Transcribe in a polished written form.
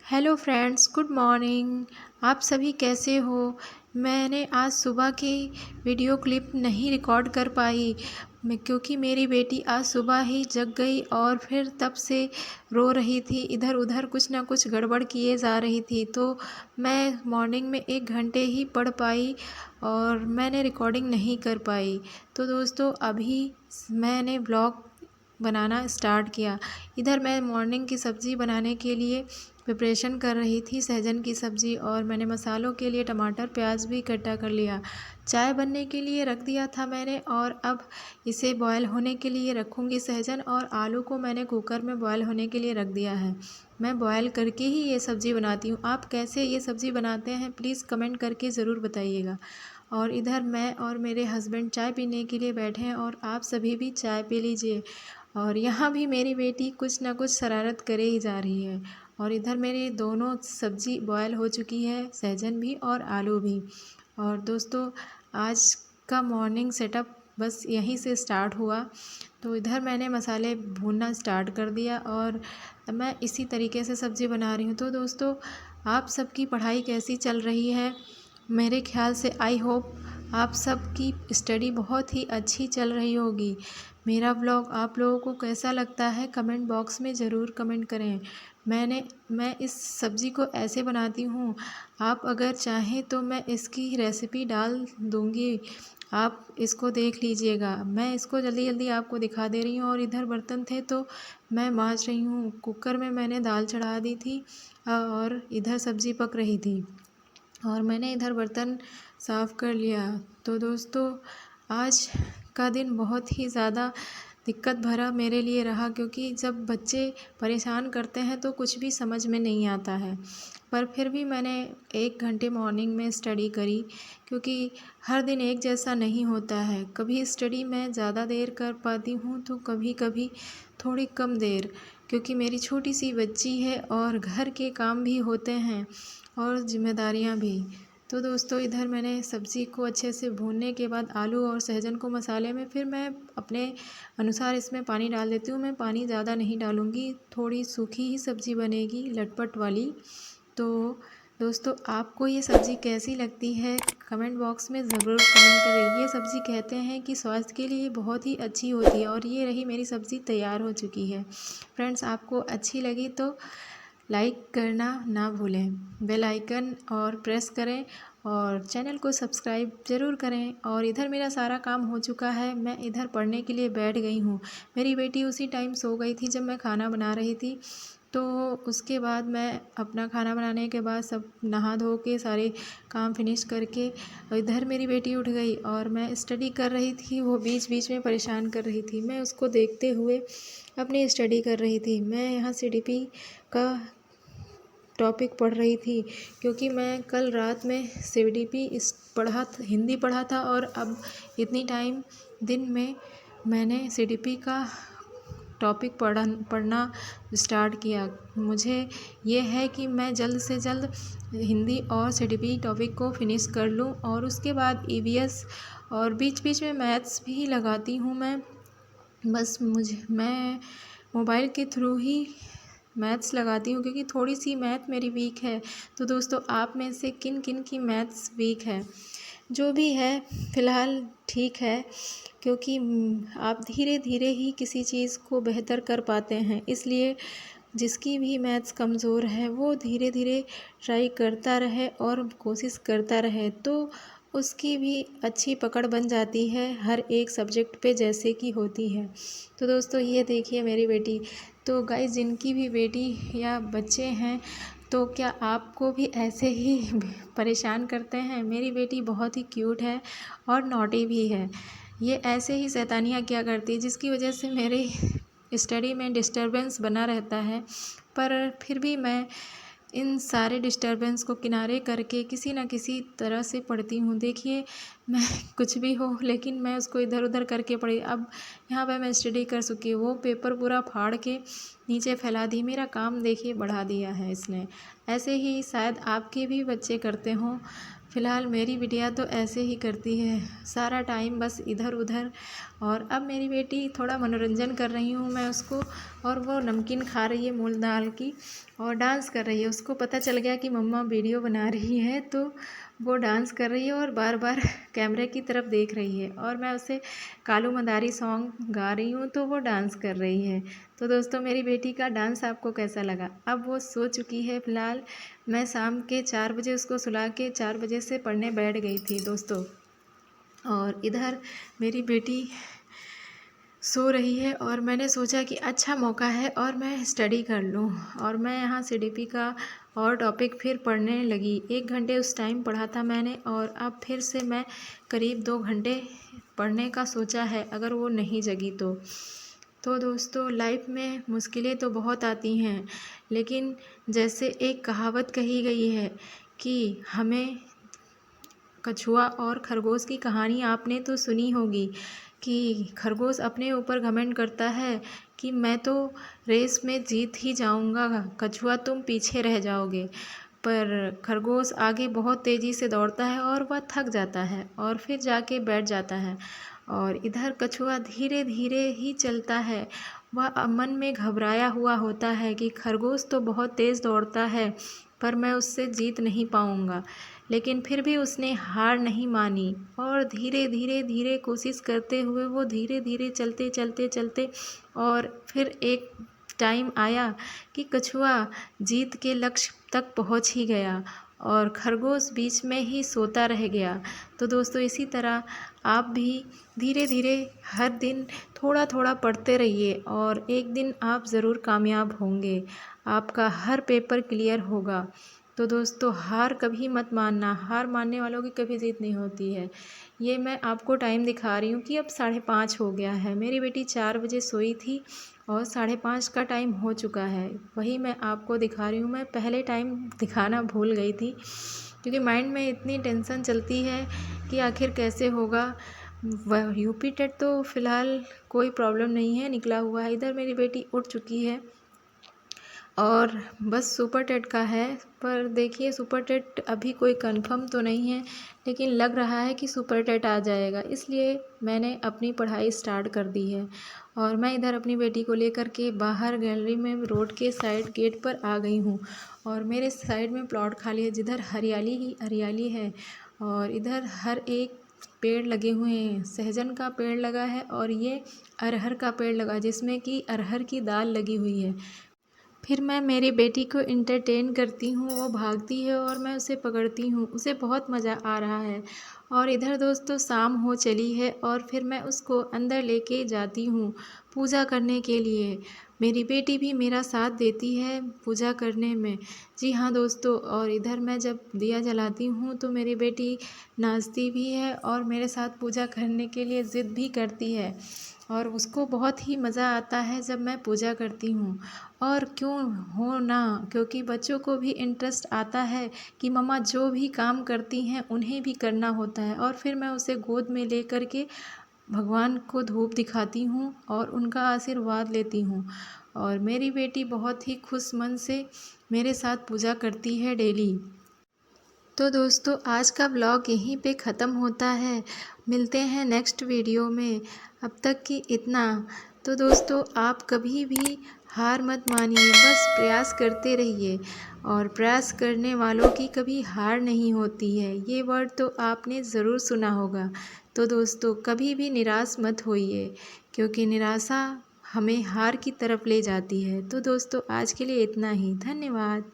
Hello friends, good morning. आप सभी कैसे हो? मैंने आज सुबह की वीडियो क्लिप नहीं रिकॉर्ड कर पाई क्योंकि मेरी बेटी आज सुबह ही जग गई और फिर तब से रो रही थी, इधर उधर कुछ ना कुछ गड़बड़ किए जा रही थी। तो मैं मॉर्निंग में 1 घंटे ही पढ़ पाई और मैंने रिकॉर्डिंग नहीं कर पाई। तो दोस्तों अभी मैंने ब्लॉग बनाना स्टार्ट किया। इधर मैं मॉर्निंग की सब्ज़ी बनाने के लिए प्रिपरेशन कर रही थी, सहजन की सब्ज़ी, और मैंने मसालों के लिए टमाटर प्याज भी इकट्ठा कर लिया। चाय बनने के लिए रख दिया था मैंने और अब इसे बॉयल होने के लिए रखूँगी। सहजन और आलू को मैंने कुकर में बॉयल होने के लिए रख दिया है। मैं बॉयल करके ही ये सब्ज़ी बनाती हूँ। आप कैसे ये सब्ज़ी बनाते हैं प्लीज़ कमेंट करके ज़रूर बताइएगा। और इधर मैं और मेरे हस्बैंड चाय पीने के लिए बैठे हैं और आप सभी भी चाय पी लीजिए। और यहाँ भी मेरी बेटी कुछ ना कुछ शरारत करे ही जा रही है। और इधर मेरी दोनों सब्ज़ी बॉयल हो चुकी है, सहजन भी और आलू भी। और दोस्तों आज का मॉर्निंग सेटअप बस यहीं से स्टार्ट हुआ। तो इधर मैंने मसाले भूनना स्टार्ट कर दिया और मैं इसी तरीके से सब्ज़ी बना रही हूँ। तो दोस्तों आप सबकी पढ़ाई कैसी चल रही है? मेरे ख्याल से आई होप आप सबकी स्टडी बहुत ही अच्छी चल रही होगी। मेरा ब्लॉग आप लोगों को कैसा लगता है कमेंट बॉक्स में ज़रूर कमेंट करें। मैं इस सब्ज़ी को ऐसे बनाती हूँ, आप अगर चाहें तो मैं इसकी रेसिपी डाल दूँगी, आप इसको देख लीजिएगा। मैं इसको जल्दी जल्दी आपको दिखा दे रही हूँ। और इधर बर्तन थे तो मैं मांज रही हूँ। कुकर में मैंने दाल चढ़ा दी थी और इधर सब्ज़ी पक रही थी और मैंने इधर बर्तन साफ़ कर लिया। तो दोस्तों आज का दिन बहुत ही ज़्यादा दिक्कत भरा मेरे लिए रहा क्योंकि जब बच्चे परेशान करते हैं तो कुछ भी समझ में नहीं आता है। पर फिर भी मैंने 1 घंटे मॉर्निंग में स्टडी करी क्योंकि हर दिन एक जैसा नहीं होता है। कभी स्टडी मैं ज़्यादा देर कर पाती हूँ तो कभी कभी थोड़ी कम देर, क्योंकि मेरी छोटी सी बच्ची है और घर के काम भी होते हैं और ज़िम्मेदारियाँ भी। तो दोस्तों इधर मैंने सब्ज़ी को अच्छे से भूनने के बाद आलू और सहजन को मसाले में फिर मैं अपने अनुसार इसमें पानी डाल देती हूँ। मैं पानी ज़्यादा नहीं डालूँगी, थोड़ी सूखी ही सब्ज़ी बनेगी लटपट वाली। तो दोस्तों आपको ये सब्ज़ी कैसी लगती है कमेंट बॉक्स में ज़रूर कमेंट करें। ये सब्ज़ी कहते हैं कि स्वास्थ्य के लिए बहुत ही अच्छी होती है। और ये रही मेरी सब्ज़ी तैयार हो चुकी है। फ्रेंड्स आपको अच्छी लगी तो लाइक करना ना भूलें, बेल आइकन और प्रेस करें और चैनल को सब्सक्राइब ज़रूर करें। और इधर मेरा सारा काम हो चुका है, मैं इधर पढ़ने के लिए बैठ गई हूँ। मेरी बेटी उसी टाइम सो गई थी जब मैं खाना बना रही थी। तो उसके बाद मैं अपना खाना बनाने के बाद सब नहा धो के सारे काम फिनिश करके इधर मेरी बेटी उठ गई और मैं स्टडी कर रही थी। वो बीच बीच में परेशान कर रही थी, मैं उसको देखते हुए अपनी स्टडी कर रही थी। मैं यहाँ सीडीपी का टॉपिक पढ़ रही थी क्योंकि मैं कल रात में सीडीपी हिंदी पढ़ा था और अब इतनी टाइम दिन में मैंने सीडीपी का टॉपिक पढ़ना स्टार्ट किया। मुझे ये है कि मैं जल्द से जल्द हिंदी और सीडीपी टॉपिक को फिनिश कर लूँ और उसके बाद ईवीएस और बीच बीच में मैथ्स भी लगाती हूँ। मैं मोबाइल के थ्रू ही मैथ्स लगाती हूँ क्योंकि थोड़ी सी मैथ मेरी वीक है। तो दोस्तों आप में से किन किन की मैथ्स वीक है? जो भी है फ़िलहाल ठीक है, क्योंकि आप धीरे धीरे ही किसी चीज़ को बेहतर कर पाते हैं। इसलिए जिसकी भी मैथ्स कमज़ोर है वो धीरे धीरे ट्राई करता रहे और कोशिश करता रहे तो उसकी भी अच्छी पकड़ बन जाती है हर एक सब्जेक्ट पे जैसे कि होती है। तो दोस्तों ये देखिए मेरी बेटी। तो गाइस जिनकी भी बेटी या बच्चे हैं तो क्या आपको भी ऐसे ही परेशान करते हैं? मेरी बेटी बहुत ही क्यूट है और नॉटी भी है। ये ऐसे ही शैतानियाँ किया करती है जिसकी वजह से मेरे स्टडी में डिस्टरबेंस बना रहता है। पर फिर भी मैं इन सारे डिस्टरबेंस को किनारे करके किसी न किसी तरह से पढ़ती हूँ। देखिए मैं कुछ भी हो लेकिन मैं उसको इधर उधर करके पढ़ी। अब यहाँ पे मैं स्टडी कर चुकी हूँ। वो पेपर पूरा फाड़ के नीचे फैला दी। मेरा काम देखिए बढ़ा दिया है इसने। ऐसे ही शायद आपके भी बच्चे करते हों। फ़िलहाल मेरी बिटिया तो ऐसे ही करती है, सारा टाइम बस इधर उधर। और अब मेरी बेटी थोड़ा मनोरंजन कर रही हूँ मैं उसको, और वो नमकीन खा रही है मूंग दाल की और डांस कर रही है। उसको पता चल गया कि मम्मा वीडियो बना रही है, तो वो डांस कर रही है और बार बार कैमरे की तरफ देख रही है। और मैं उसे कालू मदारी सॉन्ग गा रही हूँ तो वो डांस कर रही है। तो दोस्तों, मेरी बेटी का डांस आपको कैसा लगा? अब वो सो चुकी है फ़िलहाल। मैं शाम के 4 बजे उसको सुला के 4 बजे से पढ़ने बैठ गई थी दोस्तों। और इधर मेरी बेटी सो रही है और मैंने सोचा कि अच्छा मौका है और मैं स्टडी कर लूँ। और मैं यहाँ सीडीपी का और टॉपिक फिर पढ़ने लगी। 1 घंटे उस टाइम पढ़ा था मैंने, और अब फिर से मैं करीब 2 घंटे पढ़ने का सोचा है, अगर वो नहीं जगी तो। तो दोस्तों, लाइफ में मुश्किलें तो बहुत आती हैं, लेकिन जैसे एक कहावत कही गई है कि हमें कछुआ और खरगोश की कहानी आपने तो सुनी होगी कि खरगोश अपने ऊपर घमंड करता है कि मैं तो रेस में जीत ही जाऊंगा, कछुआ तुम पीछे रह जाओगे। पर खरगोश आगे बहुत तेज़ी से दौड़ता है और वह थक जाता है और फिर जाके बैठ जाता है। और इधर कछुआ धीरे धीरे ही चलता है। वह मन में घबराया हुआ होता है कि खरगोश तो बहुत तेज़ दौड़ता है, पर मैं उससे जीत नहीं पाऊंगा। लेकिन फिर भी उसने हार नहीं मानी और धीरे धीरे धीरे कोशिश करते हुए वो धीरे धीरे चलते चलते चलते, और फिर एक टाइम आया कि कछुआ जीत के लक्ष्य तक पहुंच ही गया और खरगोश बीच में ही सोता रह गया। तो दोस्तों, इसी तरह आप भी धीरे धीरे हर दिन थोड़ा थोड़ा पढ़ते रहिए और एक दिन आप ज़रूर कामयाब होंगे। आपका हर पेपर क्लियर होगा। तो दोस्तों, हार कभी मत मानना। हार मानने वालों की कभी जीत नहीं होती है। ये मैं आपको टाइम दिखा रही हूँ कि अब 5:30 हो गया है। मेरी बेटी 4 बजे सोई थी और 5:30 का टाइम हो चुका है। वही मैं आपको दिखा रही हूँ। मैं पहले टाइम दिखाना भूल गई थी, क्योंकि माइंड में इतनी टेंशन चलती है कि आखिर कैसे होगा। वह यूपी टेट तो फ़िलहाल कोई प्रॉब्लम नहीं है, निकला हुआ है। इधर मेरी बेटी उठ चुकी है और बस सुपर टेट का है। पर देखिए, सुपर टेट अभी कोई कंफर्म तो नहीं है, लेकिन लग रहा है कि सुपर टेट आ जाएगा, इसलिए मैंने अपनी पढ़ाई स्टार्ट कर दी है। और मैं इधर अपनी बेटी को लेकर के बाहर गैलरी में रोड के साइड गेट पर आ गई हूँ। और मेरे साइड में प्लॉट खाली है जिधर हरियाली ही हरियाली है। और इधर हर एक पेड़ लगे हुए हैं। सहजन का पेड़ लगा है और ये अरहर का पेड़ लगा, जिसमें कि अरहर की दाल लगी हुई है। फिर मैं मेरी बेटी को इंटरटेन करती हूँ, वो भागती है और मैं उसे पकड़ती हूँ। उसे बहुत मज़ा आ रहा है। और इधर दोस्तों, शाम हो चली है और फिर मैं उसको अंदर लेके जाती हूँ पूजा करने के लिए। मेरी बेटी भी मेरा साथ देती है पूजा करने में। जी हाँ दोस्तों, और इधर मैं जब दिया जलाती हूँ तो मेरी बेटी नाचती भी है और मेरे साथ पूजा करने के लिए ज़िद भी करती है। और उसको बहुत ही मज़ा आता है जब मैं पूजा करती हूँ। और क्यों हो ना, क्योंकि बच्चों को भी इंटरेस्ट आता है कि मम्मा जो भी काम करती हैं उन्हें भी करना होता है। और फिर मैं उसे गोद में ले कर के भगवान को धूप दिखाती हूँ और उनका आशीर्वाद लेती हूँ। और मेरी बेटी बहुत ही खुश मन से मेरे साथ पूजा करती है डेली। तो दोस्तों, आज का ब्लॉग यहीं पे ख़त्म होता है। मिलते हैं नेक्स्ट वीडियो में। अब तक की इतना। तो दोस्तों, आप कभी भी हार मत मानिए, बस प्रयास करते रहिए। और प्रयास करने वालों की कभी हार नहीं होती है, ये वर्ड तो आपने ज़रूर सुना होगा। तो दोस्तों, कभी भी निराश मत होइए, क्योंकि निराशा हमें हार की तरफ ले जाती है। तो दोस्तों, आज के लिए इतना ही। धन्यवाद।